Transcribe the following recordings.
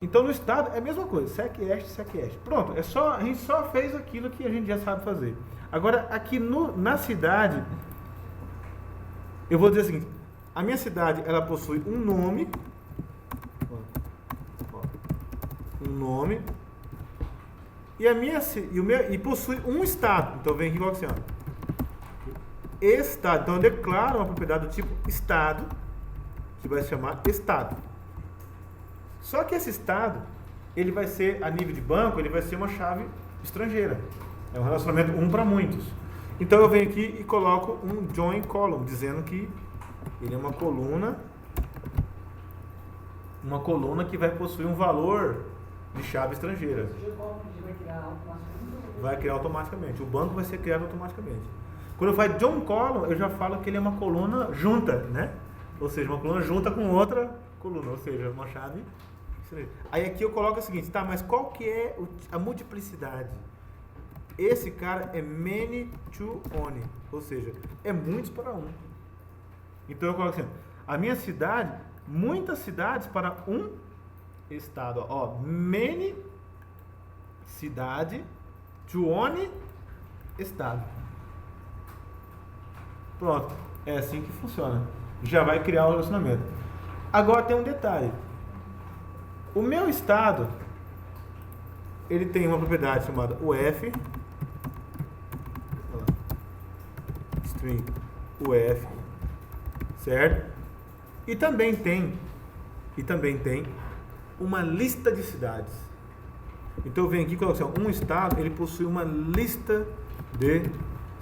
Então no estado é a mesma coisa, SecEst. Pronto, a gente só fez aquilo que a gente já sabe fazer. Agora aqui na cidade, eu vou dizer o seguinte, a minha cidade ela possui um nome, e possui um estado. Então vem aqui igual assim, ó. Estado. Então eu declaro uma propriedade do tipo estado, que vai se chamar estado. Só que esse estado, ele vai ser, a nível de banco, ele vai ser uma chave estrangeira. É um relacionamento um para muitos. Então eu venho aqui e coloco um join column, dizendo que ele é uma coluna que vai possuir um valor de chave estrangeira. Vai criar automaticamente. O banco vai ser criado automaticamente. Quando eu falo John Column, eu já falo que ele é uma coluna junta, né? Ou seja, uma coluna junta com outra coluna, ou seja, uma chave. Aí aqui eu coloco o seguinte, tá, mas qual que é a multiplicidade? Esse cara é many to one, ou seja, é muitos para um. Então eu coloco assim, a minha cidade, muitas cidades para um estado, ó, many cidade to one estado. Pronto, é assim que funciona. Já vai criar o relacionamento. Agora tem um detalhe. O meu estado, ele tem uma propriedade chamada UF, string UF, certo? E também tem uma lista de cidades. Então eu venho aqui e coloco assim, um estado, ele possui uma lista de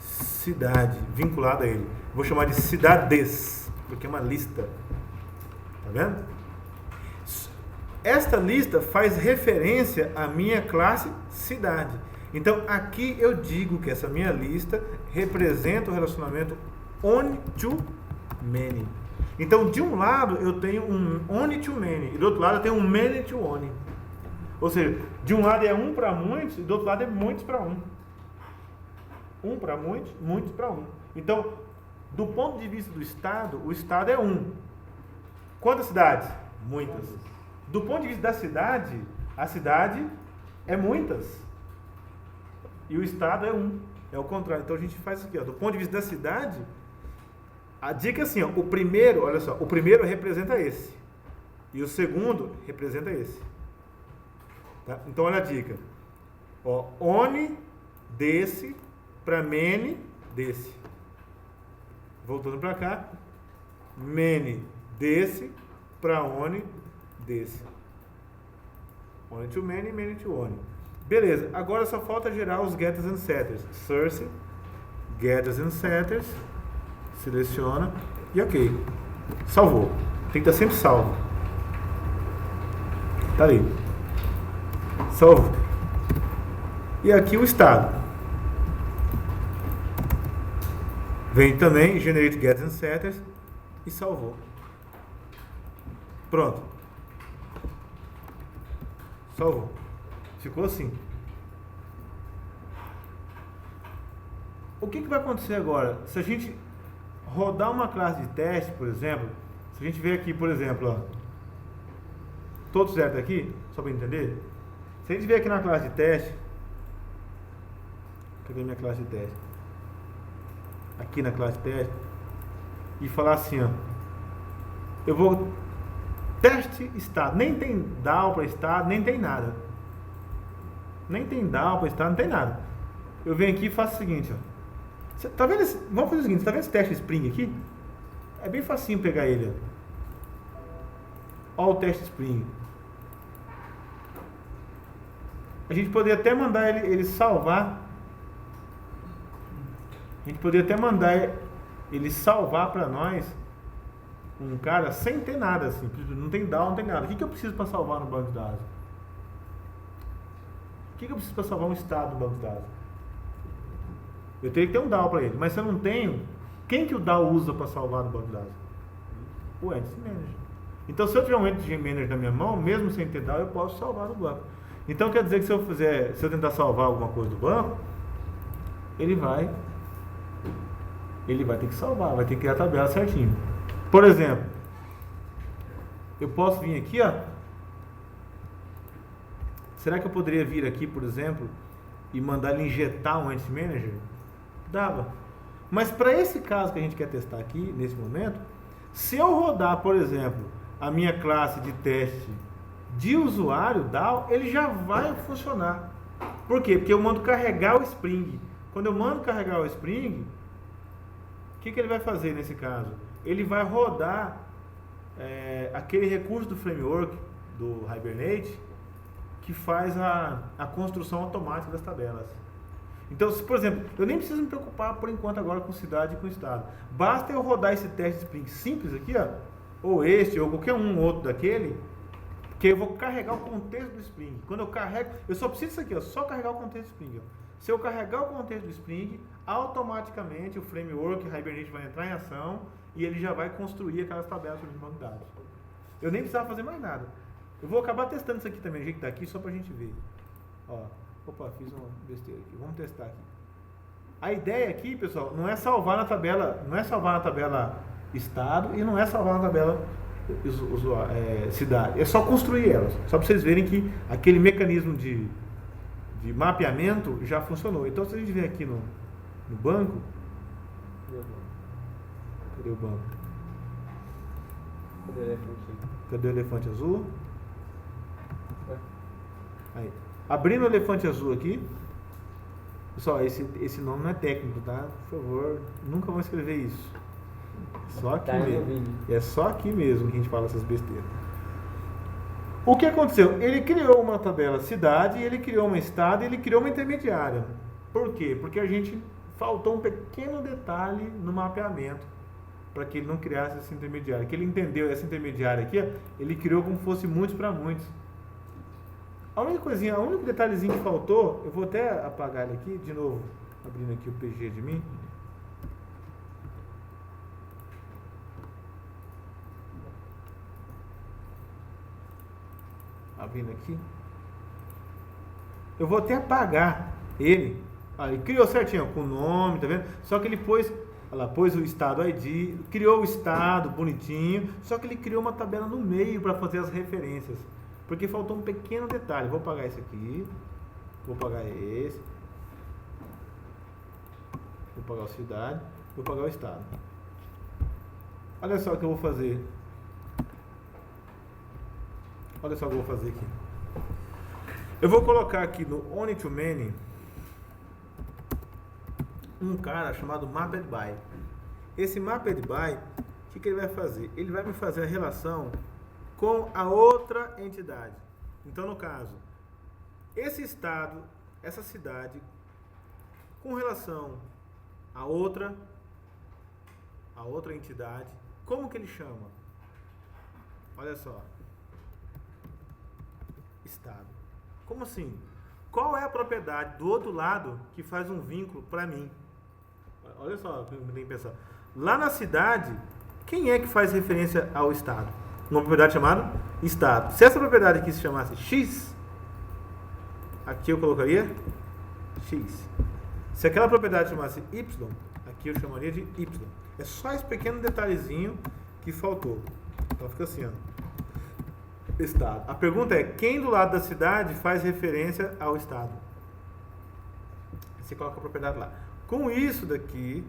cidade vinculada a ele. Vou chamar de cidades, porque é uma lista. Tá vendo? Esta lista faz referência à minha classe cidade. Então aqui eu digo que essa minha lista representa o relacionamento one to many. Então de um lado eu tenho um one to many e do outro lado eu tenho um many to one. Ou seja, de um lado é um para muitos e do outro lado é muitos para um. Um para muitos, muitos para um. Então, do ponto de vista do estado, o estado é um. Quantas cidades? Muitas. Do ponto de vista da cidade, a cidade é muitas. E o estado é um. É o contrário. Então a gente faz isso aqui, ó. Do ponto de vista da cidade, a dica é assim, ó. O primeiro, olha só, o primeiro representa esse. E o segundo representa esse. Tá? Então olha a dica. Ó, one desse para many desse. Voltando para cá. Many desse para one desse. One to many, many to one. Beleza, agora só falta gerar os getters and setters. Source, getters and setters. Seleciona e ok. Salvou. Tem que estar sempre salvo. Tá ali. Salvo. E aqui o estado. Vem também, generate getters and setters e salvou. Pronto. Salvou. Ficou assim. O que vai acontecer agora? Se a gente rodar uma classe de teste, por exemplo, se a gente ver aqui, por exemplo, ó, todo certo aqui, só para entender, se a gente ver aqui na classe de teste, cadê minha classe de teste? Aqui na classe de teste, e falar assim, ó, eu vou teste estado, nem tem DAO para estado, nem tem nada. Nem tem DAO para estado, não tem nada. Eu venho aqui e faço o seguinte, ó. Cê, tá vendo vamos fazer o seguinte, tá vendo esse teste Spring aqui? É bem facinho pegar ele, ó. Ó o teste Spring. A gente poderia até mandar ele salvar. A gente poderia até mandar ele salvar para nós um cara sem ter nada, assim, não tem DAO, não tem nada. O que eu preciso para salvar no banco de dados? O que eu preciso para salvar um estado no banco de dados? Eu teria que ter um DAO para ele, mas se eu não tenho, quem que o DAO usa para salvar no banco de dados? O Entity Manager. Então, se eu tiver um Entity Manager na minha mão, mesmo sem ter DAO, eu posso salvar no banco. Então, quer dizer que se eu tentar salvar alguma coisa do banco, ele vai ter que salvar, vai ter que criar a tabela certinho. Por exemplo, eu posso vir aqui, ó, será que eu poderia vir aqui, por exemplo, e mandar ele injetar um Entity Manager? Dava. Mas para esse caso que a gente quer testar aqui, nesse momento, se eu rodar, por exemplo, a minha classe de teste de usuário DAO, ele já vai funcionar. Por quê? Porque eu mando carregar o Spring. Quando eu mando carregar o Spring, o que ele vai fazer nesse caso? Ele vai rodar aquele recurso do framework, do Hibernate, que faz a construção automática das tabelas. Então, se, por exemplo, eu nem preciso me preocupar por enquanto agora com cidade e com estado. Basta eu rodar esse teste Spring simples aqui, ó, ou este, ou qualquer um outro daquele, que eu vou carregar o contexto do Spring. Quando eu carrego, eu só preciso disso aqui, ó, só carregar o contexto do Spring. Ó. Se eu carregar o contexto do Spring, automaticamente o framework Hibernate vai entrar em ação e ele já vai construir aquelas tabelas sobre banco de dados. Eu nem precisava fazer mais nada. Eu vou acabar testando isso aqui também, do jeito que tá aqui, só pra gente ver. Ó, opa, fiz uma besteira aqui. Vamos testar aqui. A ideia aqui, pessoal, não é salvar na tabela, estado e não é salvar na tabela cidade. É só construir elas. Só para vocês verem que aquele mecanismo de mapeamento já funcionou. Então, se a gente vem aqui no banco, cadê o banco? Cadê o elefante azul? Aí. Abrindo o elefante azul aqui. Pessoal, esse nome não é técnico, tá? Por favor, nunca vão escrever isso. Só aqui mesmo. É só aqui mesmo que a gente fala essas besteiras. O que aconteceu? Ele criou uma tabela cidade, ele criou uma estado e ele criou uma intermediária. Por quê? Porque a gente faltou um pequeno detalhe no mapeamento para que ele não criasse essa intermediária. Que ele entendeu essa intermediária aqui, ó, ele criou como fosse muitos para muitos. A única coisinha, o único detalhezinho que faltou, eu vou até apagar ele aqui, de novo, abrindo aqui o PG de mim. Abrindo aqui. Eu vou até apagar ele. Ele criou certinho, ó, com o nome, tá vendo? Só que ele pôs o estado ID, criou o estado bonitinho, só que ele criou uma tabela no meio para fazer as referências. Porque faltou um pequeno detalhe. Vou apagar esse aqui. Vou apagar esse. Vou apagar a cidade. Vou apagar o estado. Olha só o que eu vou fazer. Olha só o que eu vou fazer aqui. Eu vou colocar aqui no One-to-Many um cara chamado MappedBy. Esse MappedBy, o que ele vai fazer? Ele vai me fazer a relação com a outra entidade. Então, no caso, esse estado, essa cidade, com relação a outra entidade, como que ele chama? Olha só. Estado. Como assim? Qual é a propriedade do outro lado que faz um vínculo para mim? Olha só, tem que pensar. Lá na cidade, quem é que faz referência ao estado? Uma propriedade chamada estado. Se essa propriedade aqui se chamasse X, aqui eu colocaria X. Se aquela propriedade chamasse Y, aqui eu chamaria de Y. É só esse pequeno detalhezinho que faltou. Então fica assim, ó. Estado. A pergunta é, quem do lado da cidade faz referência ao estado? Você coloca a propriedade lá. Com isso daqui,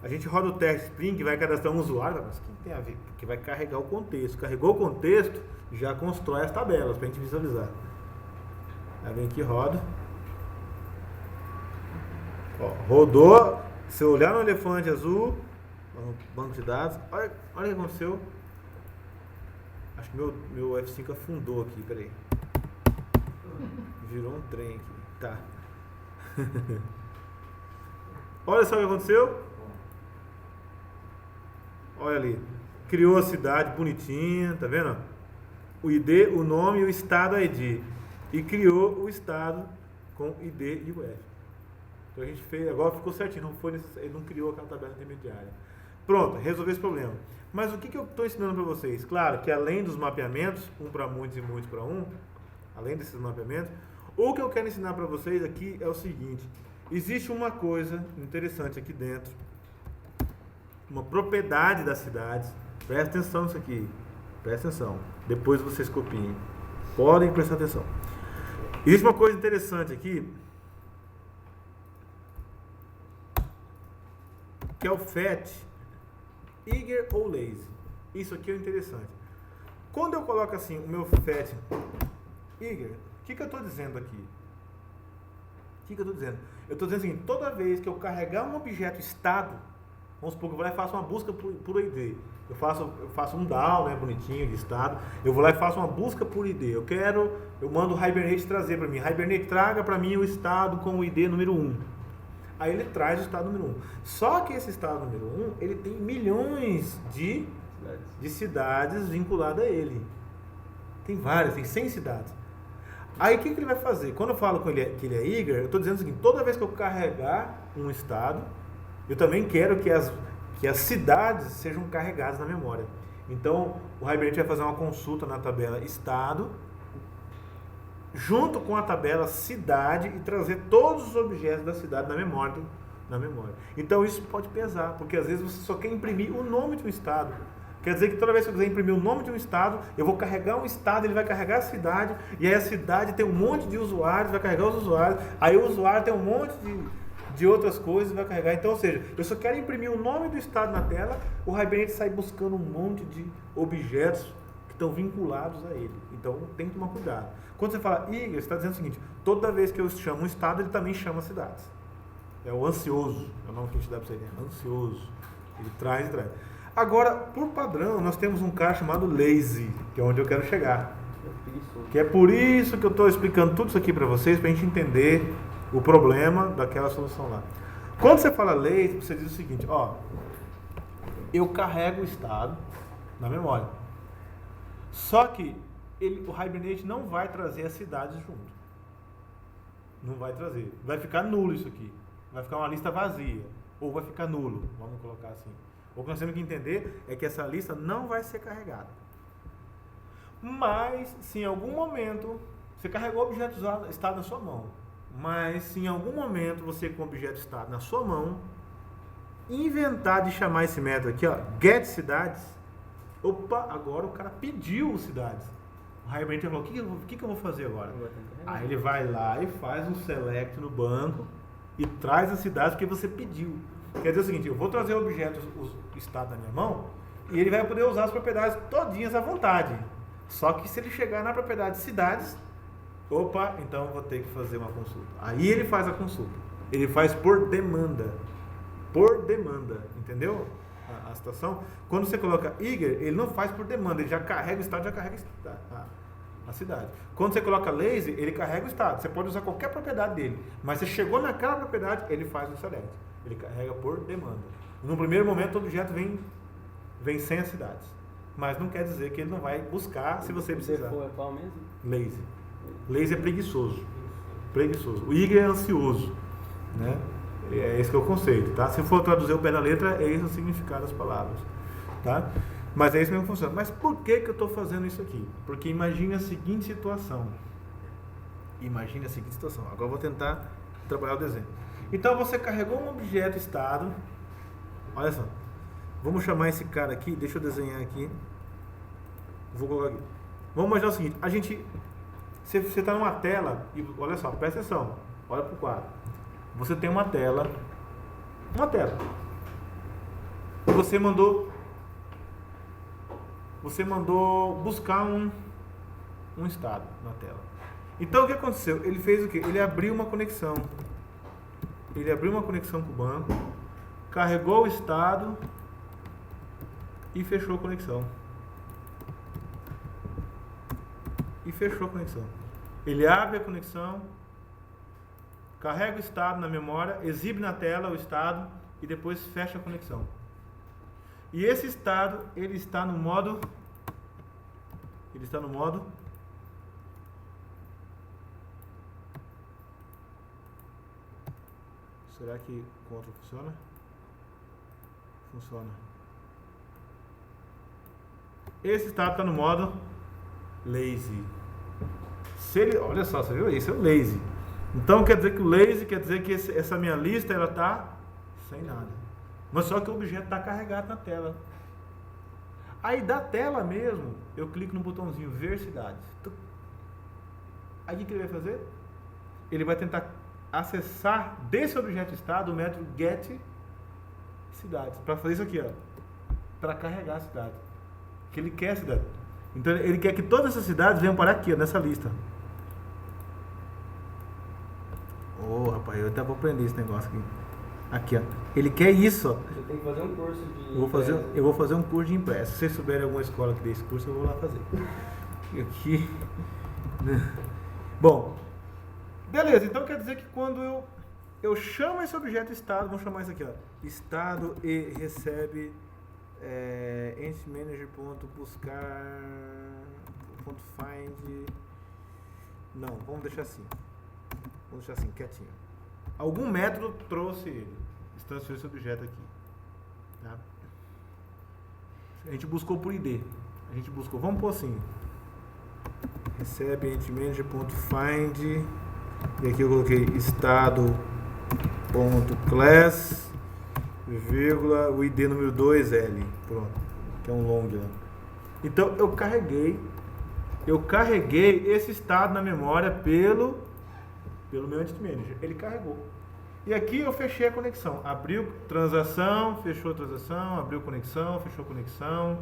a gente roda o teste Spring, que vai cadastrar um usuário, mas o que tem a ver? Porque vai carregar o contexto. Carregou o contexto, já constrói as tabelas para a gente visualizar. Aí vem aqui, roda. Ó, rodou. Se eu olhar no elefante azul, no banco de dados, olha o que aconteceu. Acho que meu F5 afundou aqui, peraí. Virou um trem aqui. Tá. Olha só o que aconteceu. Olha ali. Criou a cidade bonitinha, tá vendo? O ID, o nome e o estado ID. E criou o estado com ID e o F. Então a gente fez, agora ficou certinho, não foi necessário, ele não criou aquela tabela intermediária. Pronto, resolveu esse problema. Mas o que eu estou ensinando para vocês? Claro que além dos mapeamentos, um para muitos e muitos para um, além desses mapeamentos, o que eu quero ensinar para vocês aqui é o seguinte: existe uma coisa interessante aqui dentro, uma propriedade das cidades. Presta atenção nisso aqui, presta atenção. Depois vocês copiem. Podem prestar atenção. Existe uma coisa interessante aqui, que é o FAT, eager ou lazy. Isso aqui é interessante. Quando eu coloco assim o meu FAT eager, o que eu estou dizendo aqui? O que eu estou dizendo? Eu estou dizendo assim, toda vez que eu carregar um objeto estado, vamos supor que eu vou lá e faço uma busca por ID. Eu faço um DAO, né, bonitinho, de estado. Eu vou lá e faço uma busca por ID. Eu mando o Hibernate trazer para mim. Hibernate, traga para mim o estado com o ID número 1. Aí ele traz o estado número 1. Só que esse estado número 1, ele tem milhões de cidades vinculadas a ele. Tem várias, tem 100 cidades. Aí o que ele vai fazer? Quando eu falo com ele que ele é eager, eu estou dizendo o seguinte, toda vez que eu carregar um estado, eu também quero que as cidades sejam carregadas na memória. Então, o Hibernate vai fazer uma consulta na tabela estado, junto com a tabela cidade, e trazer todos os objetos da cidade na memória. Então, isso pode pesar, porque às vezes você só quer imprimir o nome de um estado. Quer dizer que toda vez que eu quiser imprimir o nome de um estado, eu vou carregar um estado, ele vai carregar a cidade, e aí a cidade tem um monte de usuários, vai carregar os usuários, aí o usuário tem um monte de outras coisas, vai carregar. Então, ou seja, eu só quero imprimir o nome do estado na tela, o Hibernate sai buscando um monte de objetos que estão vinculados a ele. Então, tem que tomar cuidado. Quando você fala eager, você está dizendo o seguinte, toda vez que eu chamo um estado, ele também chama cidades. É o ansioso, é o nome que a gente dá para você, né? Ansioso. Ele traz e traz. Agora, por padrão, nós temos um cara chamado lazy, que é onde eu quero chegar. Que é por isso que eu estou explicando tudo isso aqui para vocês, para a gente entender o problema daquela solução lá. Quando você fala lazy, você diz o seguinte, ó, eu carrego o estado na memória. Só que o Hibernate não vai trazer as cidades junto. Não vai trazer. Vai ficar nulo isso aqui. Vai ficar uma lista vazia. Ou vai ficar nulo, vamos colocar assim. O que nós temos que entender é que essa lista não vai ser carregada. Mas, se em algum momento, você carregou o objeto estado na sua mão, mas se em algum momento você com o objeto estado na sua mão, inventar de chamar esse método aqui, ó, getCidades, opa, agora o cara pediu cidades. O Hibernate falou, o que eu vou fazer agora? Aí ele vai lá e faz um select no banco e traz as cidades que você pediu. Quer dizer o seguinte, eu vou trazer o objeto, o estado na minha mão, e ele vai poder usar as propriedades todinhas à vontade. Só que se ele chegar na propriedade cidades, opa, então eu vou ter que fazer uma consulta. Aí ele faz a consulta. Ele faz por demanda. Por demanda, entendeu? A situação. Quando você coloca eager, ele não faz por demanda, ele já carrega o estado, já carrega a cidade. Quando você coloca lazy, ele carrega o estado. Você pode usar qualquer propriedade dele, mas você chegou naquela propriedade, ele faz o select. Ele carrega por demanda. No primeiro momento, o objeto vem sem as cidades. Mas não quer dizer que ele não vai buscar se você precisar. O qual mesmo? Lazy. Lazy é preguiçoso. O eager é ansioso. Né? É esse que é o conceito. Tá? Se for traduzir o pé da letra, é esse o significado das palavras. Tá? Mas é isso mesmo que funciona. Mas por que eu estou fazendo isso aqui? Porque imagine a seguinte situação. Agora eu vou tentar trabalhar o desenho. Então você carregou um objeto estado. Olha só. Vamos chamar esse cara aqui. Deixa eu desenhar aqui. Vou colocar aqui. Vamos imaginar o seguinte. Você está numa tela. E olha só, presta atenção. Olha para o quadro. Você tem uma tela. Você mandou buscar um estado na tela. Então o que aconteceu? Ele fez o quê? Ele abriu uma conexão. Com o banco, carregou o estado e fechou a conexão. Ele abre a conexão, carrega o estado na memória, exibe na tela o estado e depois fecha a conexão. E esse estado, ele está no modo será que Ctrl funciona? Funciona. Esse estado está no modo lazy. Olha só, você viu? Isso é o lazy. Então quer dizer que o lazy quer dizer que essa minha lista ela está sem nada. Mas só que o objeto está carregado na tela. Aí da tela mesmo, eu clico no botãozinho ver cidades. Aí o que ele vai fazer? Ele vai tentar acessar desse objeto estado o método getCidades. Para fazer isso aqui, ó. Para carregar a cidade. Que ele quer a cidade. Então ele quer que todas essas cidades venham parar aqui, ó, nessa lista. Rapaz, eu até vou aprender esse negócio aqui. Aqui, ó. Ele quer isso, ó. Você tem que fazer um curso de Eu vou fazer um curso de impresso. Se vocês souberem alguma escola que dê esse curso, eu vou lá fazer. Aqui. Bom, beleza. Então quer dizer que quando eu chamo esse objeto estado, vamos chamar isso aqui, ó. Estado e recebe entmanager.buscar.find. Não, vamos deixar assim. Vamos deixar assim, quietinho. Algum método trouxe ele. Transferiu esse objeto aqui. Tá? A gente buscou por ID. A gente buscou, vamos pôr assim. Recebe entmanager.find. E aqui eu coloquei estado.class, vírgula, o ID número 2L. Pronto. Que é um long lá. Então eu carreguei esse estado na memória pelo meu entity manager. Ele carregou. E aqui eu fechei a conexão. Abriu transação, fechou a transação, abriu conexão, fechou a conexão,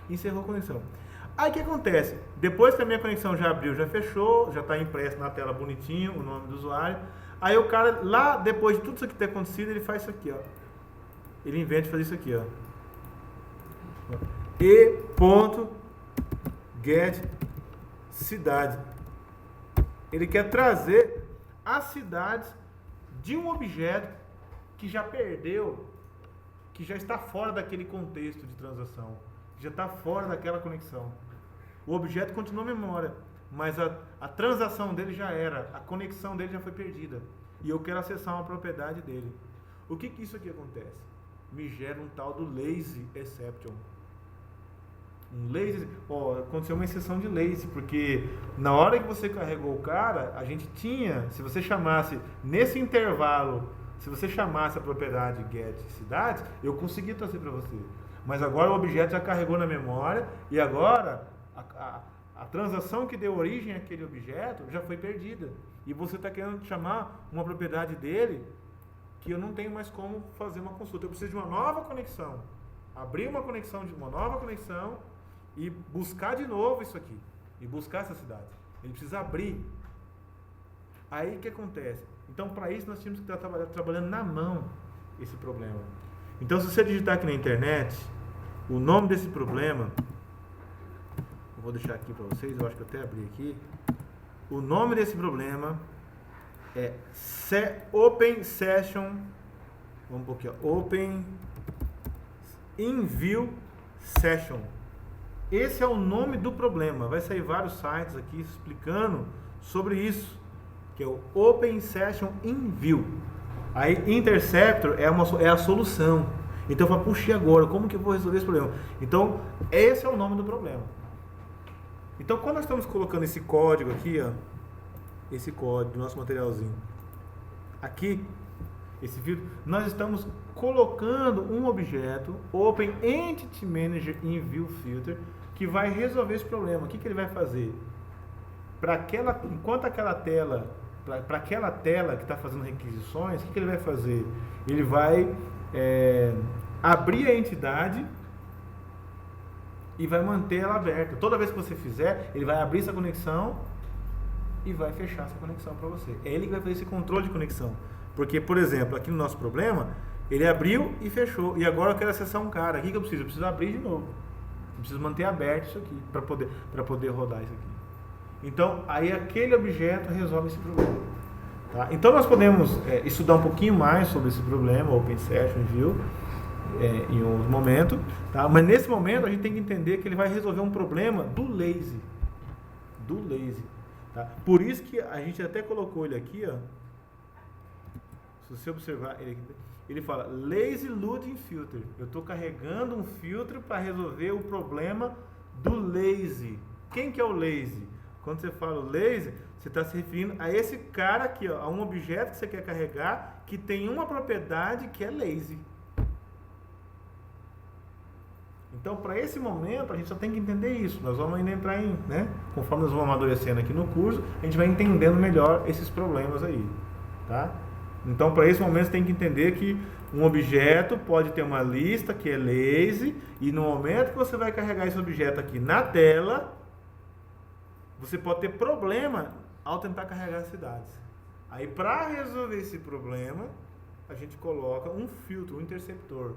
encerrou a conexão. Aí o que acontece? Depois que a minha conexão já abriu, já fechou, já está impresso na tela bonitinho o nome do usuário. Aí o cara, lá depois de tudo isso aqui ter acontecido, ele faz isso aqui, ó. Ele inventa de fazer isso aqui, ó. e.getCidade. Ele quer trazer as cidades de um objeto que já perdeu, que já está fora daquele contexto de transação, que já está fora daquela conexão. O objeto continua na memória, mas a transação dele já era, a conexão dele já foi perdida. E eu quero acessar uma propriedade dele. O que isso aqui acontece? Me gera um tal do lazy exception. Um lazy, aconteceu uma exceção de lazy, porque na hora que você carregou o cara, a gente tinha, se você chamasse nesse intervalo, se você chamasse a propriedade getCidades, eu conseguia trazer para você. Mas agora o objeto já carregou na memória e agora a transação que deu origem àquele objeto já foi perdida. E você está querendo chamar uma propriedade dele que eu não tenho mais como fazer uma consulta. Eu preciso de uma nova conexão. Abrir uma conexão de uma nova conexão e buscar de novo isso aqui. E buscar essa cidade. Ele precisa abrir. Aí o que acontece? Então, para isso, nós tínhamos que estar trabalhando na mão esse problema. Então, se você digitar aqui na internet, o nome desse problema, eu vou deixar aqui para vocês, eu acho que eu até abri aqui. O nome desse problema é Open Session, vamos pôr aqui, ó, Open InView Session. Esse é o nome do problema. Vai sair vários sites aqui explicando sobre isso, que é o Open Session InView. Aí Interceptor é a solução. Então eu falo, puxa, e agora? Como que eu vou resolver esse problema? Então, esse é o nome do problema. Então, quando nós estamos colocando esse código aqui, ó, esse código do nosso materialzinho, aqui, esse vídeo, nós estamos colocando um objeto Open Entity Manager InView Filter que vai resolver esse problema. O que ele vai fazer? Enquanto aquela tela, para aquela tela que está fazendo requisições, o que ele vai fazer? Ele vai abrir a entidade e vai manter ela aberta. Toda vez que você fizer, ele vai abrir essa conexão e vai fechar essa conexão para você. É ele que vai fazer esse controle de conexão. Porque, por exemplo, aqui no nosso problema, ele abriu e fechou. E agora eu quero acessar um cara. O que eu preciso? Eu preciso abrir de novo. Eu preciso manter aberto isso aqui para poder rodar isso aqui. Então, aí aquele objeto resolve esse problema. Tá? Então, nós podemos estudar um pouquinho mais sobre esse problema, Open Session View, em outro momento. Tá? Mas nesse momento, a gente tem que entender que ele vai resolver um problema do lazy. Do lazy. Tá? Por isso que a gente até colocou ele aqui, ó. Se você observar, ele fala Lazy Loading Filter. Eu estou carregando um filtro para resolver o problema do lazy. Quem que é o lazy? Quando você fala o lazy, você está se referindo a esse cara aqui, ó, a um objeto que você quer carregar que tem uma propriedade que é lazy. Então, para esse momento, a gente só tem que entender isso. Nós vamos ainda entrar em, né? Conforme nós vamos amadurecendo aqui no curso, a gente vai entendendo melhor esses problemas aí, tá? Então, para esse momento, você tem que entender que um objeto pode ter uma lista que é lazy, e no momento que você vai carregar esse objeto aqui na tela, você pode ter problema ao tentar carregar as cidades. Aí, para resolver esse problema, a gente coloca um filtro, um interceptor.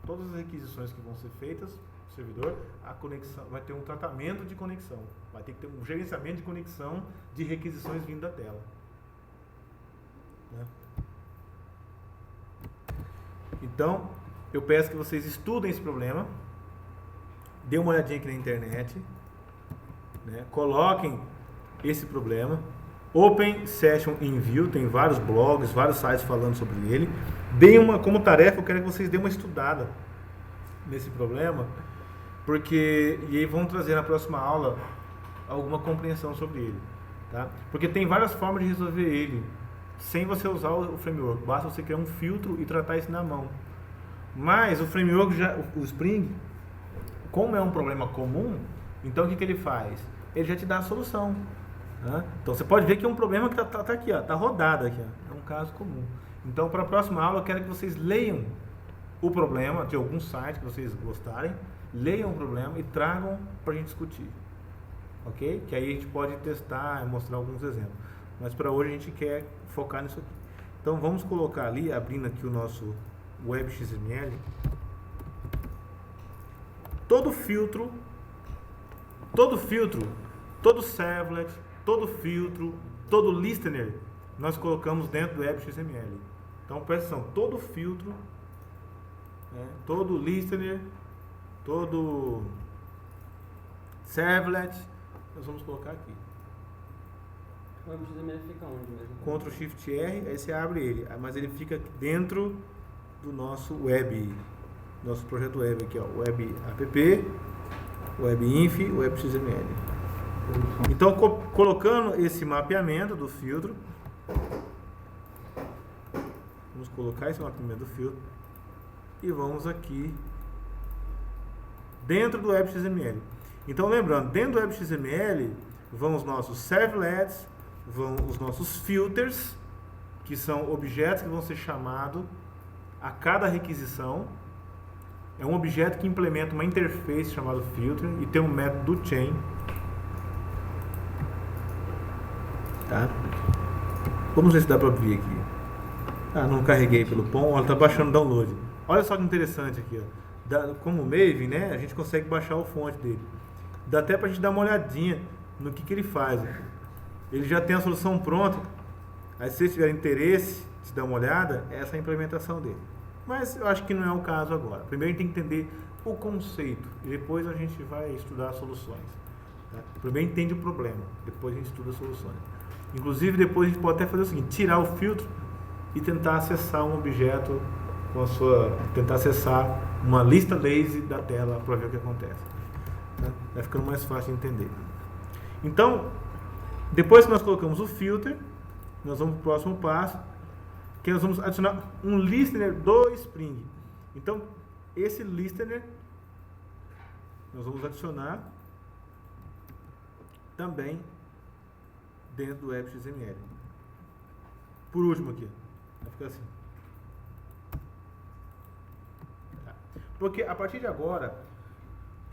Todas as requisições que vão ser feitas no servidor, a conexão vai ter um tratamento de conexão. Vai ter que ter um gerenciamento de conexão de requisições vindo da tela. Né? Então, eu peço que vocês estudem esse problema, dêem uma olhadinha aqui na internet, né? Coloquem esse problema. Open Session Enview, tem vários blogs, vários sites falando sobre ele. Como tarefa, eu quero que vocês deem uma estudada nesse problema, e aí vão trazer na próxima aula alguma compreensão sobre ele, tá? Porque tem várias formas de resolver ele, sem você usar o framework, basta você criar um filtro e tratar isso na mão. Mas o framework, o Spring, como é um problema comum, então o que ele faz? Ele já te dá a solução. Então você pode ver que é um problema que tá aqui, está rodado aqui, é um caso comum. Então, para a próxima aula, eu quero que vocês leiam o problema de algum site que vocês gostarem, leiam o problema e tragam para a gente discutir, ok? Que aí a gente pode testar e mostrar alguns exemplos. Mas para hoje a gente quer focar nisso aqui. Então vamos colocar ali, abrindo aqui o nosso WebXML, todo filtro, todo servlet, todo filtro, todo listener, nós colocamos dentro do WebXML. Então, presta atenção, todo filtro, todo listener, todo servlet, nós vamos colocar aqui. O WebXML fica onde mesmo? Ctrl Shift R, aí você abre ele, mas ele fica dentro do nosso web, nosso projeto web aqui, ó, web app, web inf, WebXML. Então, colocando esse mapeamento do filtro, vamos colocar esse mapeamento do filtro e vamos aqui dentro do WebXML. Então, lembrando, dentro do WebXML vão os nossos servlets, vão os nossos filters, que são objetos que vão ser chamados a cada requisição. É um objeto que implementa uma interface chamada filter e tem um método do chain. Tá? Vamos ver se dá para ver aqui. Não carreguei pelo POM, ela está baixando o download. Olha só que interessante aqui, ó. Como o Maven, né, a gente consegue baixar o fonte dele. Dá até para a gente dar uma olhadinha no que ele faz. Ele já tem a solução pronta. Aí se vocês tiverem interesse de dar uma olhada, essa é a implementação dele. Mas eu acho que não é o caso agora. Primeiro a gente tem que entender o conceito e depois a gente vai estudar as soluções. Tá? Primeiro entende o problema, depois a gente estuda as soluções. Inclusive depois a gente pode até fazer o seguinte, tirar o filtro e tentar acessar um objeto tentar acessar uma lista lazy da tela para ver o que acontece. Tá? Vai ficando mais fácil de entender. Então, depois que nós colocamos o filter, nós vamos para o próximo passo, que nós vamos adicionar um listener do Spring. Então, esse listener nós vamos adicionar também dentro do WebXML. Por último aqui, vai ficar assim. Tá. Porque a partir de agora,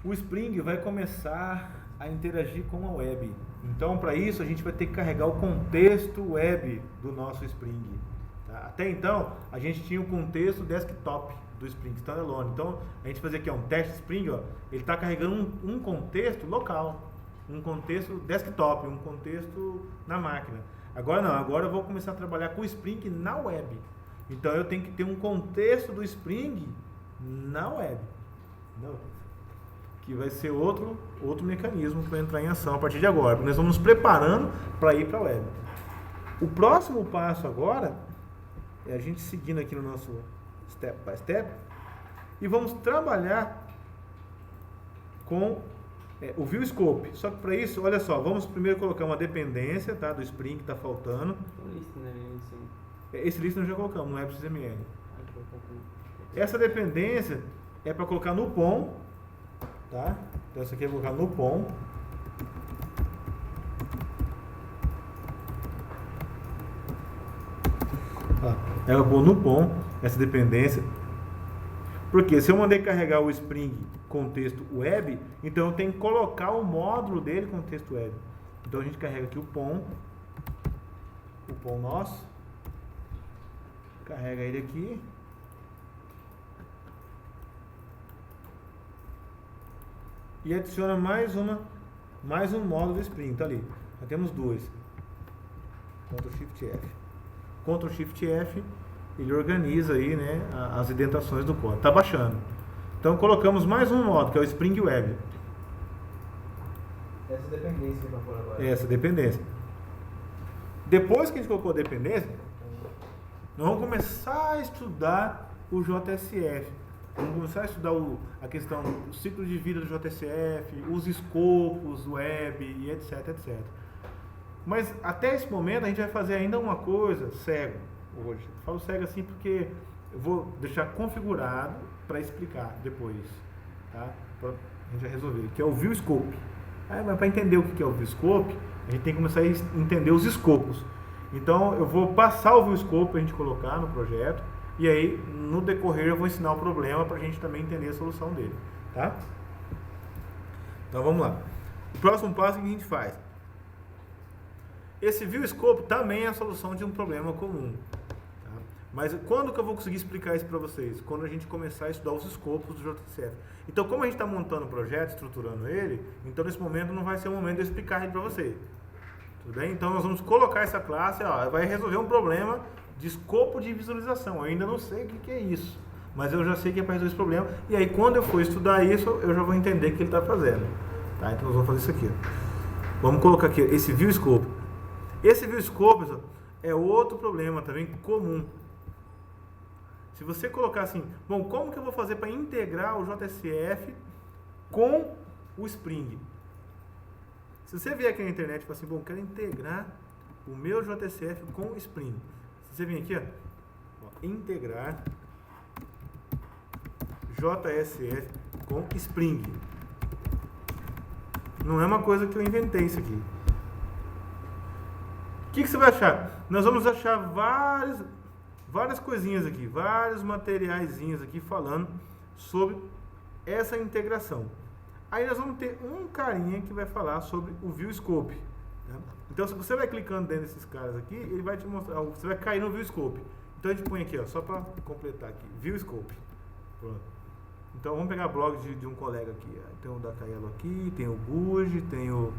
o Spring vai começar a interagir com a web. Então, para isso, a gente vai ter que carregar o contexto web do nosso Spring. Tá? Até então, a gente tinha o contexto desktop do Spring Standalone. Então, a gente fazia aqui um teste Spring, ó, ele está carregando um contexto local, um contexto desktop, um contexto na máquina. Agora não, agora eu vou começar a trabalhar com o Spring na web. Então, eu tenho que ter um contexto do Spring na web. Não. Que vai ser outro mecanismo que vai entrar em ação a partir de agora. Nós vamos nos preparando para ir para a web. O próximo passo agora é a gente seguindo aqui no nosso step by step e vamos trabalhar com o view scope. Só que para isso, olha só, vamos primeiro colocar uma dependência, tá, do Spring que está faltando. Esse list nós já colocamos no WebXML. Essa dependência é para colocar no POM tá? Então isso aqui eu vou colocar no POM. Eu vou no POM essa dependência. Porque se eu mandei carregar o Spring com texto web, então eu tenho que colocar o módulo dele com texto web. Então a gente carrega aqui o POM nosso, carrega ele aqui. E adiciona mais um módulo do Spring, tá ali. Já temos dois. Ctrl Shift F. Ctrl Shift F, ele organiza aí, né, as indentações do código. Tá baixando. Então colocamos mais um módulo, que é o Spring Web. Essa dependência para fora agora. Essa dependência. Depois que a gente colocou a dependência, nós vamos começar a estudar o JSF. Vamos começar a estudar a questão do ciclo de vida do JSF, os escopos, web e etc, etc. Mas até esse momento a gente vai fazer ainda uma coisa cego hoje. Eu falo cego assim porque eu vou deixar configurado para explicar depois, tá? Pra gente já resolver, que é o ViewScope. Mas para entender o que é o ViewScope, a gente tem que começar a entender os escopos. Então eu vou passar o ViewScope para a gente colocar no projeto. E aí, no decorrer, eu vou ensinar o problema para a gente também entender a solução dele, tá? Então, vamos lá. O próximo passo que a gente faz. Esse ViewScope também é a solução de um problema comum. Tá? Mas quando que eu vou conseguir explicar isso para vocês? Quando a gente começar a estudar os escopos do JSF. Então, como a gente está montando o projeto, estruturando ele, então nesse momento não vai ser o momento de eu explicar ele para você. Tudo bem? Então, nós vamos colocar essa classe, ó, vai resolver um problema de escopo de visualização. Eu ainda não sei o que é isso, mas eu já sei que é para resolver esse problema. E aí, quando eu for estudar isso, eu já vou entender o que ele está fazendo. Tá? Então, nós vamos fazer isso aqui. Ó. Vamos colocar aqui esse ViewScope. Esse ViewScope, pessoal, é outro problema também comum. Se você colocar assim, bom, como que eu vou fazer para integrar o JSF com o Spring? Se você vier aqui na internet e falar assim, bom, quero integrar o meu JSF com o Spring. Você vem aqui, ó, integrar JSF com Spring. Não é uma coisa que eu inventei isso aqui. O que você vai achar? Nós vamos achar várias coisinhas aqui, vários materiaizinhos aqui falando sobre essa integração. Aí nós vamos ter um carinha que vai falar sobre o ViewScope. Né? Então, se você vai clicando dentro desses caras aqui, ele vai te mostrar, você vai cair no ViewScope. Então, a gente põe aqui, ó, só para completar aqui, ViewScope. Pronto. Então, vamos pegar blog de um colega aqui. Tem o da Kaelo aqui, tem o Buge, tem o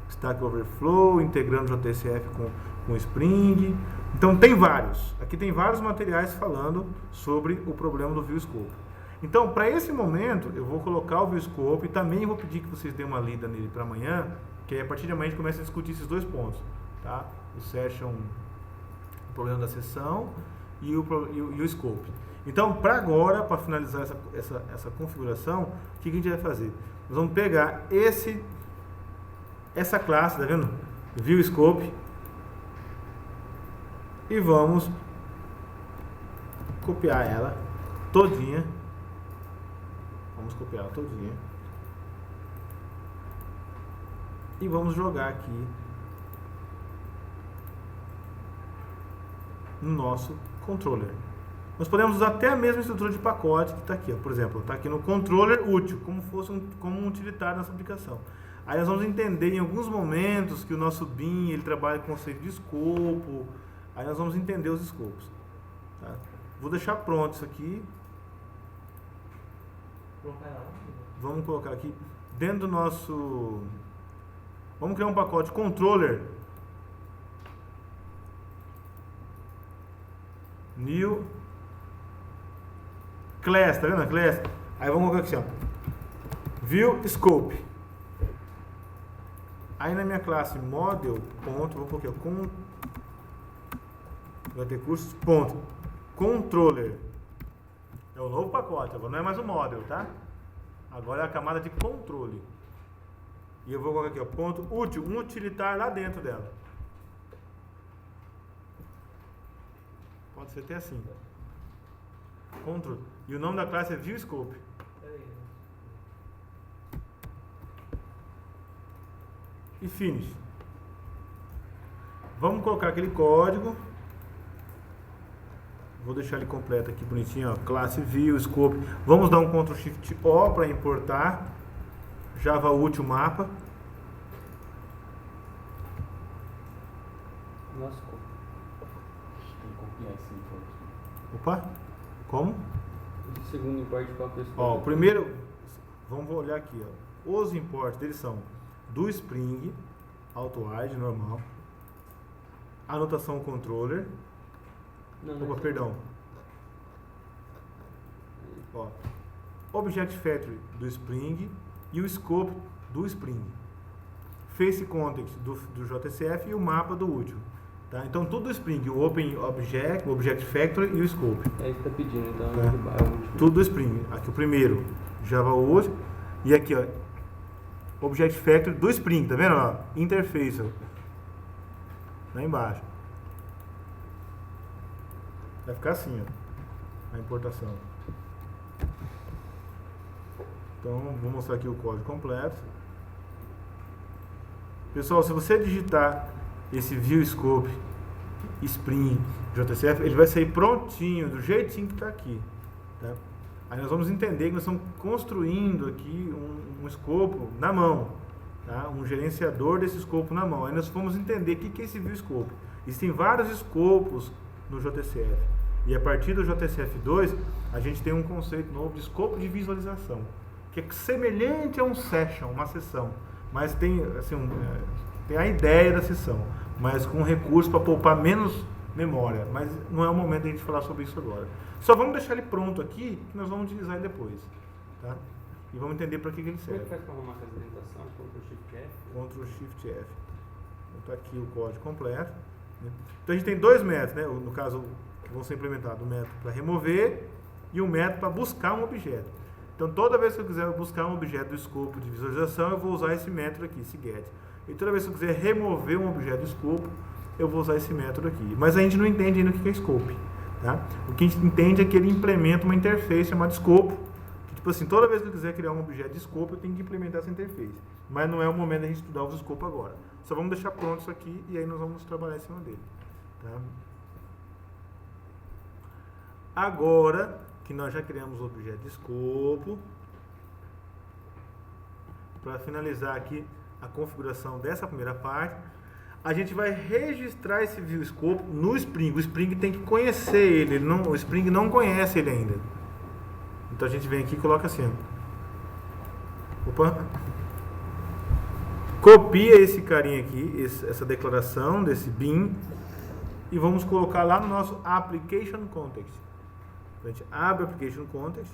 Stack Overflow, integrando o JSF com Spring. Então, tem vários. Aqui tem vários materiais falando sobre o problema do ViewScope. Então, para esse momento, eu vou colocar o ViewScope e também vou pedir que vocês dêem uma lida nele para amanhã, que aí, a partir de amanhã a gente começa a discutir esses dois pontos, tá? O problema da sessão e o scope. Então, para agora, para finalizar essa configuração, o que a gente vai fazer? Nós vamos pegar essa classe, tá vendo? ViewScope, e vamos copiar ela todinha. Vamos copiar ela todinha. E vamos jogar aqui no nosso controller. Nós podemos usar até a mesma estrutura de pacote que está aqui. Ó. Por exemplo, está aqui no controller útil, como fosse como um utilitário nessa aplicação. Aí nós vamos entender em alguns momentos que o nosso BIM ele trabalha com o conceito de escopo. Aí nós vamos entender os escopos. Tá? Vou deixar pronto isso aqui. Vamos colocar aqui dentro do nosso... Vamos criar um pacote controller. New class, tá vendo a class? Aí vamos colocar aqui, ó. ViewScope. Aí na minha classe model, ponto, vou colocar com vai ter cursos, ponto. Controller. É o novo pacote, agora não é mais o model, tá? Agora é a camada de controle. E eu vou colocar aqui, ó, ponto útil, um utilitário lá dentro dela. Pode ser até assim. Control. E o nome da classe é ViewScope. e finish. Vamos colocar aquele código. Vou deixar ele completo aqui bonitinho, ó. Classe view, scope. Vamos dar um Ctrl Shift O para importar Java útil mapa. Nossa, Tem que copiar esse import. Opa, como? o segundo import qual que eu escolhi? Ó, o primeiro, vamos olhar aqui, ó. Os imports deles são do Spring, AutoAid, normal. Anotação controller. Não, Opa, não é perdão. Ó, Object Factory do Spring e o Scope do Spring. Face Context do JCF e o mapa do útil. Tá? Então tudo do Spring, o Open Object, o Object Factory e o Scope. É isso que tá pedindo, então É. é o último. Tudo do Spring. Aqui o primeiro, Java útil. E aqui, ó, Object Factory do Spring, tá vendo? Ó, interface, ó, lá embaixo. Vai ficar assim, ó, a importação. Então, vou mostrar aqui o código completo. Pessoal, se você digitar esse view scope Spring JCF, ele vai sair prontinho, do jeitinho que está aqui. Tá? Aí nós vamos entender que nós estamos construindo aqui um escopo na mão. Tá? Um gerenciador desse escopo na mão. Aí nós vamos entender o que é esse view scope. Existem vários escopos no JCF. E a partir do JCF 2, a gente tem um conceito novo de escopo de visualização, que é semelhante a um session, uma sessão, mas tem, assim, tem a ideia da sessão, mas com recurso para poupar menos memória. Mas não é o momento de a gente falar sobre isso agora. Só vamos deixar ele pronto aqui, que nós vamos utilizar ele depois. Tá? E vamos entender para que ele Como é serve. que faz para arrumar essa apresentação? Ctrl Shift F? Ctrl Shift F. Então está aqui o código completo. Né? Então a gente tem dois métodos, né? No caso, que vão ser implementados: o método para remover e o método para buscar um objeto. Então toda vez que eu quiser buscar um objeto do escopo de visualização, eu vou usar esse método aqui, esse get. E toda vez que eu quiser remover um objeto do escopo, eu vou usar esse método aqui. Mas a gente não entende ainda o que é scope. Tá? O que a gente entende é que ele implementa uma interface chamada scope. Que, tipo assim, toda vez que eu quiser criar um objeto de scope, eu tenho que implementar essa interface. Mas não é o momento da gente estudar os scopes agora. Só vamos deixar pronto isso aqui e aí nós vamos trabalhar em cima dele. Tá? Agora que nós já criamos o objeto de escopo, para finalizar aqui a configuração dessa primeira parte, a gente vai registrar esse view scope no Spring. O Spring tem que conhecer ele, o Spring não conhece ele ainda. Então a gente vem aqui e coloca assim. Opa! Copia esse carinha aqui, essa declaração desse bin, e vamos colocar lá no nosso Application Context. A gente abre o Application Context.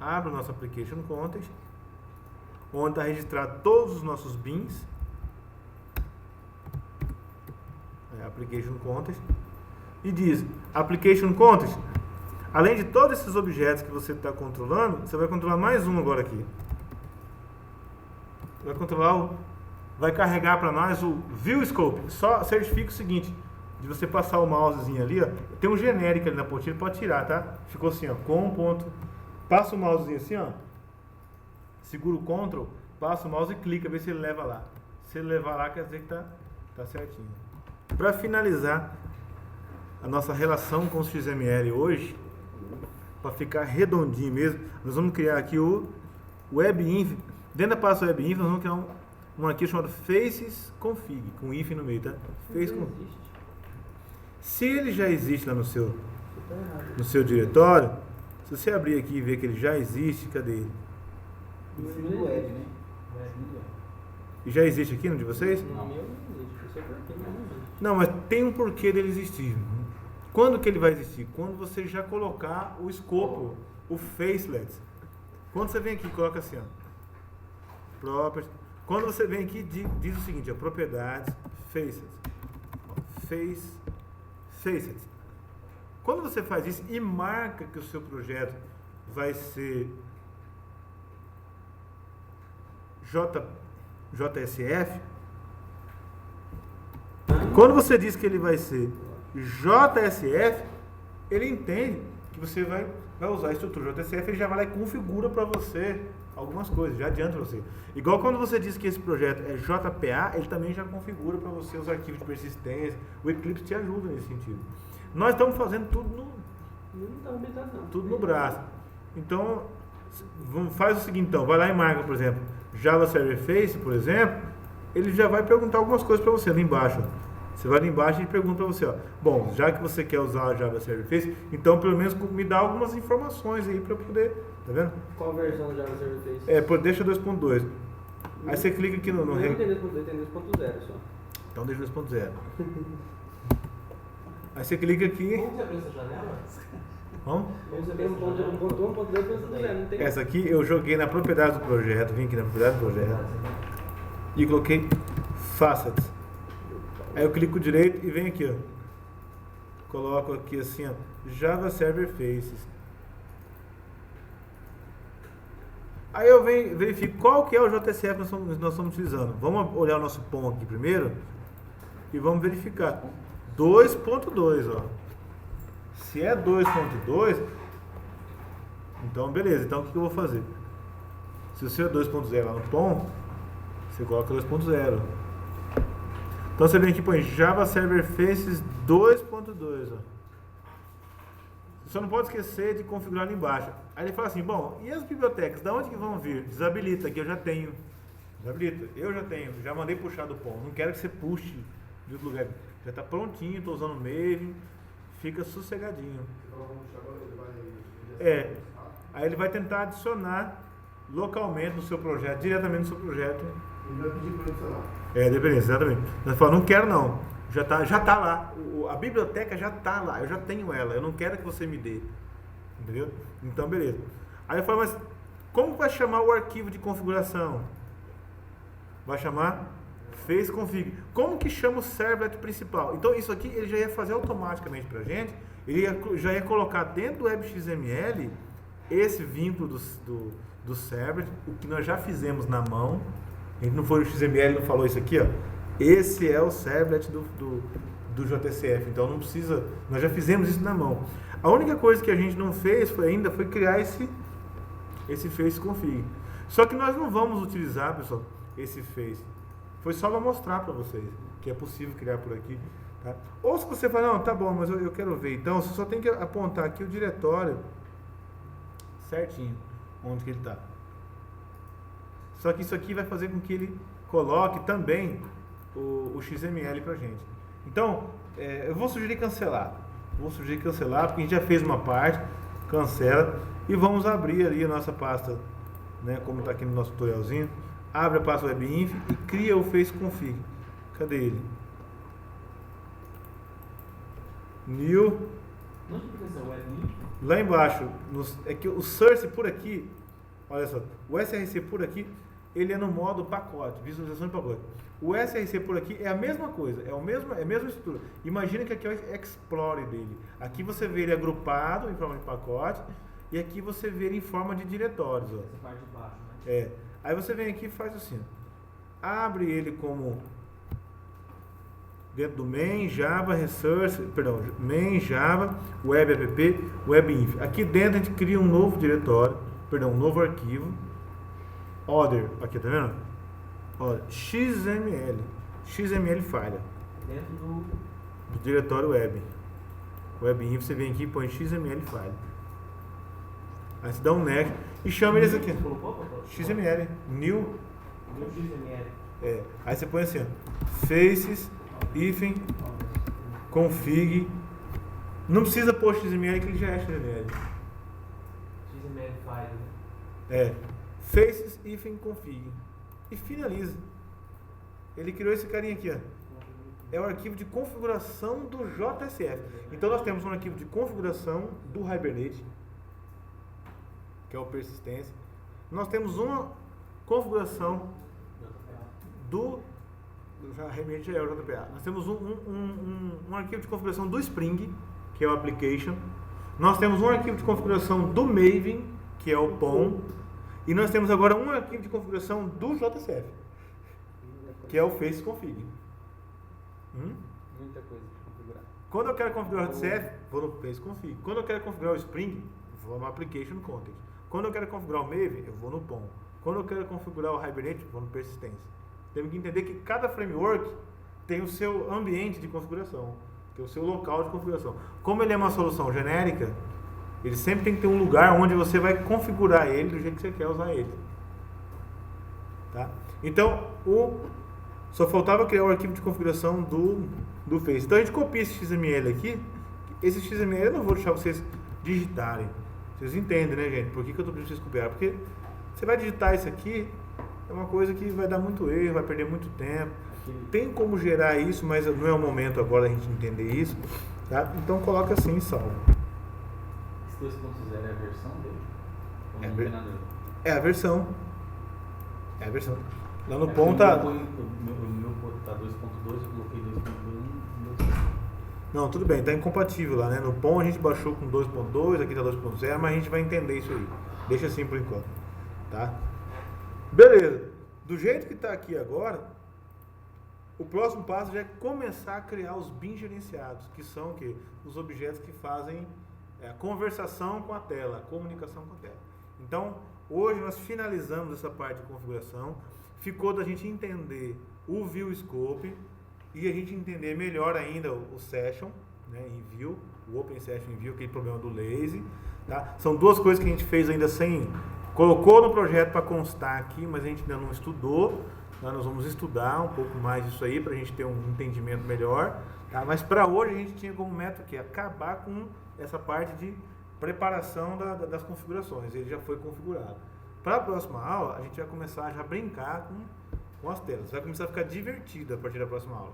Abre o nosso Application Context, onde está registrado todos os nossos bins. Application Context. E diz, Application Context, além de todos esses objetos que você está controlando, você vai controlar mais um agora aqui. Vai controlar, vai carregar para nós o View Scope. Só certifica o seguinte, de você passar o mousezinho ali, ó, tem um genérico ali na pontinha, pode tirar, tá? Ficou assim, ó, com ponto. Passa o mousezinho assim, ó, segura o Ctrl, passa o mouse e clica, vê se ele leva lá. Se ele levar lá, quer dizer que tá certinho. Para finalizar a nossa relação com os XML hoje, para ficar redondinho mesmo, nós vamos criar aqui o WebInf. Dentro da pasta WebInf, nós vamos criar um arquivo chamado FacesConfig, com if no meio, tá? FacesConfig. Se ele já existe lá no seu diretório, se você abrir aqui e ver que ele já existe, cadê ele? Do Ed, né? E já existe aqui no de vocês? No meu não existe, eu sei porquê, mas não existe. Não, mas tem um porquê dele existir. Quando que ele vai existir? Quando você já colocar o escopo, o facelet. Quando você vem aqui e coloca assim, ó, properties. Quando você vem aqui, diz o seguinte, ó, propriedades, facet. Facet. Quando você faz isso e marca que o seu projeto vai ser JSF, quando você diz que ele vai ser JSF, ele entende que você vai usar a estrutura JSF, ele já vai lá e configura para você algumas coisas, já adianta você. Igual quando você diz que esse projeto é JPA, ele também já configura para você os arquivos de persistência. O Eclipse te ajuda nesse sentido. Nós estamos fazendo tudo no braço. Então, faz o seguinte, então, vai lá e marca, por exemplo, Java Server Face, por exemplo, ele já vai perguntar algumas coisas para você ali embaixo. Você vai ali embaixo e pergunta para você, ó, bom, já que você quer usar a Java Server Face, então pelo menos me dá algumas informações aí para eu poder, tá vendo? Qual versão do Java Server Face? Deixa 2.2. Aí você clica aqui no... Não tem 2.2, tem 2.0 só. Então deixa 2.0. Aí você clica aqui... Como você abriu essa janela? Vamos? Você tem 1.1, 1.2, não tem. Essa aqui eu joguei na propriedade do projeto, vim aqui na propriedade do projeto e coloquei Facets. Aí eu clico direito e venho aqui, ó. Coloco aqui assim, ó, Java Server Faces. Aí eu venho, verifico qual que é o JSF que nós estamos utilizando. Vamos olhar o nosso POM aqui primeiro e vamos verificar. 2.2, ó. Se é 2.2, então beleza. Então o que eu vou fazer? Se o seu é 2.0 lá no POM, você coloca 2.0. Então você vem aqui e põe Java Server Faces 2.2, ó. Você só não pode esquecer de configurar ali embaixo. Aí ele fala assim, bom, e as bibliotecas, da onde que vão vir? Desabilita, que eu já tenho. Desabilita, eu já tenho, já mandei puxar do POM. Não quero que você puxe de outro lugar. Já está prontinho, estou usando o Maven, fica sossegadinho. Aí ele vai tentar adicionar localmente no seu projeto, diretamente no seu projeto. Ele vai pedir para adicionar. Dependência, exatamente. Nós falamos, não quero não. Já tá lá. A biblioteca já tá lá. Eu já tenho ela. Eu não quero que você me dê. Entendeu? Então, beleza. Aí eu falo, mas como vai chamar o arquivo de configuração? Vai chamar faceconfig. Como que chama o servlet principal? Então, isso aqui ele já ia fazer automaticamente pra gente. Ele já ia colocar dentro do WebXML esse vínculo do servlet, o que nós já fizemos na mão. A gente não foi no XML, não falou isso aqui, ó. Esse é o servlet do JSF, então não precisa, nós já fizemos isso na mão. A única coisa que a gente não fez foi criar esse faceconfig. Só que nós não vamos utilizar, pessoal, esse face. Foi só para mostrar para vocês que é possível criar por aqui. Tá? Ou se você falar, não, tá bom, mas eu quero ver. Então, você só tem que apontar aqui o diretório certinho, onde que ele está. Só que isso aqui vai fazer com que ele coloque também o XML pra gente. Então, eu vou sugerir cancelar. Porque a gente já fez uma parte, cancela e vamos abrir ali a nossa pasta, né, como está aqui no nosso tutorialzinho. Abre a pasta webinf e cria o faceconfig. Cadê ele? New. Onde fica essa webinf? Lá embaixo. É que o source por aqui, olha só, o SRC por aqui, ele é no modo pacote, visualização de pacote. O SRC por aqui é a mesma coisa, é a mesma estrutura. Imagina que aqui é o Explorer dele. Aqui você vê ele agrupado em forma de pacote e aqui você vê ele em forma de diretórios. Ó. Essa parte de baixo, né? Aí você vem aqui e faz assim. Abre ele como dentro do main Java resource, main Java web app webinf. Aqui dentro a gente cria um novo diretório, um novo arquivo. Other, aqui tá vendo? Olha, XML file. Dentro do diretório web. Webinf, você vem aqui e põe XML file. Aí você dá um next e chama eles aqui. XML, new XML. Aí você põe assim, ó, faces, hífen, config. Não precisa pôr XML que ele já é XML. XML file. Faces, hífen, config. E finaliza. Ele criou esse carinha aqui, ó. É o arquivo de configuração do JSF. Então nós temos um arquivo de configuração do Hibernate, que é o persistência. Nós temos uma configuração do Hibernate, já é o JPA. Nós temos um arquivo de configuração do Spring, que é o application. Nós temos um arquivo de configuração do Maven, que é o POM. E nós temos agora um arquivo de configuração do JSF, que é o faceconfig. Muita coisa para configurar. Quando eu quero configurar o JCF, vou no Place Config. Quando eu quero configurar o Spring, vou no Application Context. Quando eu quero configurar o Maven, eu vou no POM. Quando eu quero configurar o Hibernate, vou no Persistência. Temos que entender que cada framework tem o seu ambiente de configuração, tem o seu local de configuração. Como ele é uma solução genérica, ele sempre tem que ter um lugar onde você vai configurar ele do jeito que você quer usar ele. Tá? Então, só faltava criar o arquivo de configuração do Face. Então a gente copia esse XML aqui. Esse XML eu não vou deixar vocês digitarem. Vocês entendem, né, gente? Por que eu estou pedindo vocês copiar? Porque você vai digitar isso aqui, é uma coisa que vai dar muito erro, vai perder muito tempo. Tem como gerar isso, mas não é o momento agora da gente entender isso. Tá? Então coloca assim e salva. Esse 2.0 é a versão dele? Ou É, não tem nada a ver? é a versão. É a versão. Lá no ponto tá. O meu tá 2.2, eu coloquei 2.1. Não, tudo bem, tá incompatível lá, né? No POM a gente baixou com 2.2, aqui tá 2.0, mas a gente vai entender isso aí. Deixa assim por enquanto, tá? Beleza. Do jeito que tá aqui agora, o próximo passo já é começar a criar os bins gerenciados, que são o quê? Os objetos que fazem a conversação com a tela, a comunicação com a tela. Então, hoje nós finalizamos essa parte de configuração. Ficou da gente entender o View Scope e a gente entender melhor ainda o Session, né, em View, o Open Session em View, aquele problema do lazy. Tá? São duas coisas que a gente fez ainda sem... Colocou no projeto para constar aqui, mas a gente ainda não estudou. Tá? Nós vamos estudar um pouco mais disso aí para a gente ter um entendimento melhor. Tá? Mas para hoje a gente tinha como meta aqui, acabar com essa parte de preparação das configurações. Ele já foi configurado. Para a próxima aula, a gente vai começar já a brincar com as telas. Vai começar a ficar divertido a partir da próxima aula.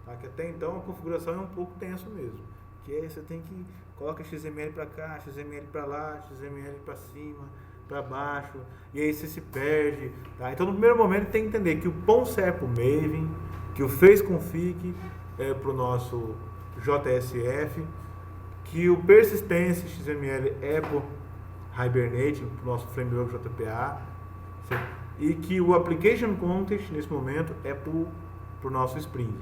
Tá? Que até então a configuração é um pouco tenso mesmo. Que é, você tem que coloca XML para cá, XML para lá, XML para cima, para baixo, e aí você se perde. Tá? Então no primeiro momento tem que entender que o POM serve para o Maven, que o Face Config é para o nosso JSF, que o Persistência XML é para o Hibernate, para o nosso framework JPA, certo? E que o Application Context, nesse momento, é para o nosso Spring.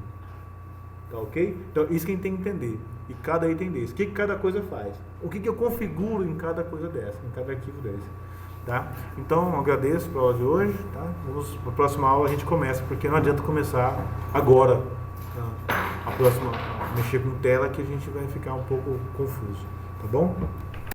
Tá ok? Então, isso que a gente tem que entender. E cada item desse. O que cada coisa faz? O que eu configuro em cada coisa dessa, em cada arquivo desse. Tá? Então, eu agradeço pela aula de hoje. Tá? Na próxima aula a gente começa, porque não adianta começar agora. Tá? A próxima, mexer com tela, que a gente vai ficar um pouco confuso. Tá bom?